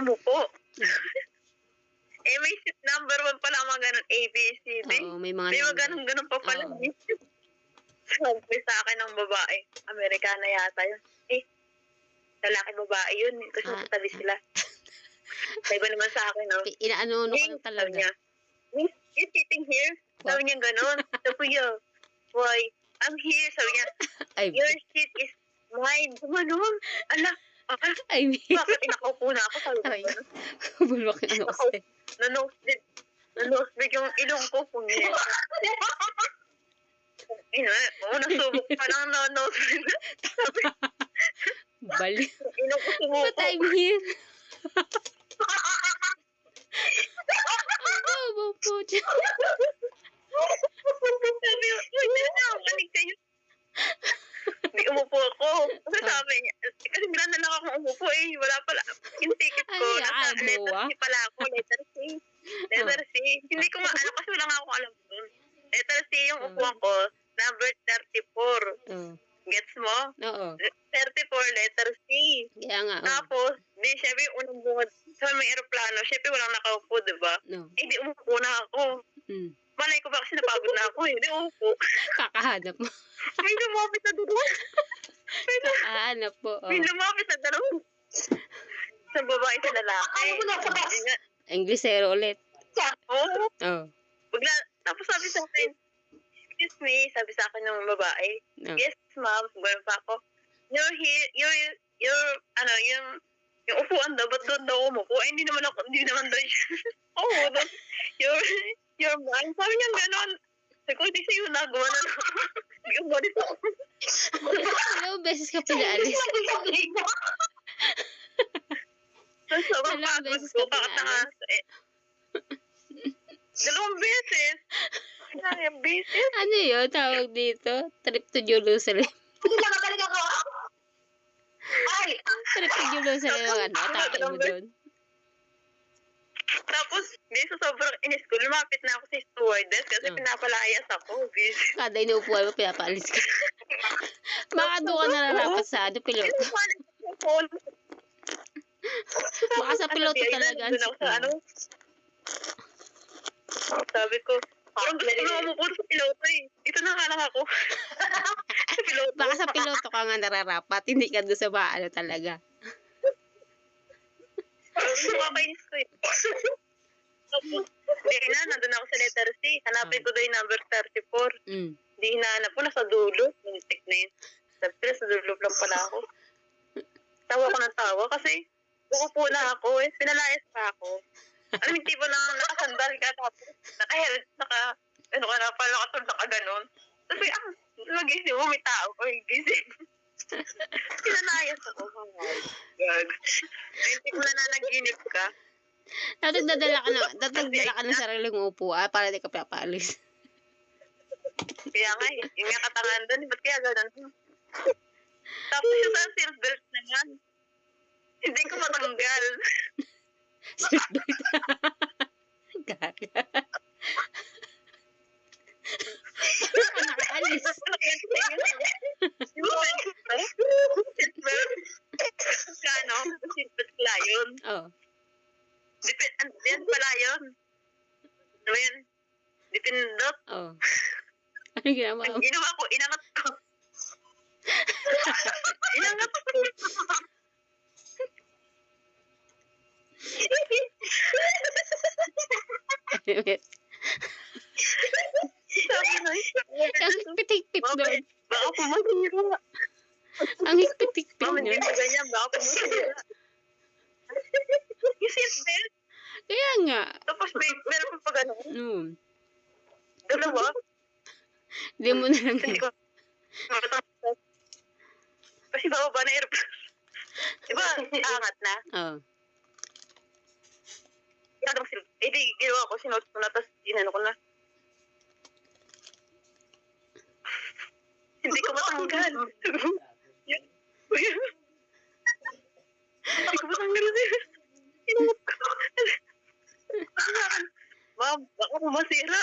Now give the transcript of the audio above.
umupo. May seat number 1 pala mga ganun, A, B, C, D. Oo, may mga ganun pa pala. Oo. Sabi sa akin ng babae, Amerikana yata yun. Lalaki babae yun. Kasi tabi sila. Sabi ba naman sa akin, no? Inaano ka lang talaga. Sabi niya, Miss, you sitting here? Sabi niya ganun. Sabi niya, why? I'm here. Sabi niya, your seat is mine. Gumanon. Ala, I mean, bakit inakaupo na ako? Sabi ko ganun. bulwak yung ano kasi. Nanosebleed yung ilong ko. Punyeta. Unang subok pa lang nanosebleed. Bali. Ilong ko sumuko. But I'm here. Ang po dyan. Sabi ko, manig kayo. Hindi umupo ako. Kasi sabi niya, kasi bilang na lang ako umupo wala pala. Yung ticket ko, nasa letter C pala ako, letter C. Letter C. Hindi ko maalam kasi wala nga ako alam doon. Letter C yung upuan ko, number 34. Gets mo? Oo. 34, letter C. Kaya nga. Tapos, syempre yung unang bungad, sa may aeroplano, syempre walang nakaupo, diba? No. Di umupo na ako. Malay ko ba kasi napagod na ako di umupo. Kakahanap mo. May lumapit na doon. Kakahanap po. May lumapit na doon. Sa babae sa lalaki. Englishero ulit. Oo. Tapos sabi sa akin, excuse me, sabi sa akin ng babae, yes ma'am, gano'n pa ako, you're here, yung upuan daw, ba't doon daw umupo? Hindi naman daw doon. You're mine. Sabi niya gano'n. Sabi ko, hindi sa'yo nagawa na lang. Hindi ko ba dito? Ilang beses ka pinaalis? Dalawang beses ka pinaalis? Dalawang beses. Dalawang beses? Ano yun? Tawag dito? Trip to Jerusalem. Hindi lang talaga ko. Trip to Jerusalem ang tawag mo doon. Tapos, sa sobrang inis ko, lumapit na ako sa stewardess kasi pinapalayas ako. Kada inuupuan mo, pinapaalis ka. Baka doon ka nararapat sa piloto. Baka sa piloto talaga. Sabi ko, parang gusto ko na umupo sa piloto Dito na nga lang ako. Sa piloto. Baka sa piloto ka nga nararapat, hindi ka doon sa baano talaga. Nakakainis ko Tapos, nandun ako sa letter C. Hanapin ko daw yung number 34. Hindi hinahanap ko, nasa dulo. Mintik na yun. Sabi ko, nasa dulo lang pala ako. Tawa ko ng tawa kasi uupo na ako Pinalayas pa ako. Alam yung tipo na nakasandal ka tapos naka-helmet, nakatulog ka ganon. Sabi, magising mo, may tao. Gising. Pinalayas ako. Oh my God. Hindi ko na nanaginip ka. Dadala ka ng sariling upuan para di ka pinapaalis. Kaya nga yung nga katangan doon, ba't kaya gano'n? Tapos yung sa seatbelt na yan, hindi ko matanggal. Seatbelt? Gaga. Nakaalis. Kano? Seatbelt pala yun. Oo. Yan pala yun. Ano yan? Dipindot. Oo. Ano ginawa mo? Ginawa ko, inangat ko. Inangat ko. Sabi na Ang pitik-pit doon. Baka pumasira. Ang higpit-higpit Ma'am, niya. hindi mo ganyan. Baka pumasira. Yung seatbelt. Kaya nga. Tapos meron pa gano'n. Dalawa. Hindi mo na lang. Hindi ko. Kasi bababa na aeroplane. Diba, angat na? Oo. Di, ginawa ko, sinuot ko na, tapos inano ko na. Hindi ko matanggal. Hindi ko matanggal. Sinuot ko. Ma'am, baka pumasira.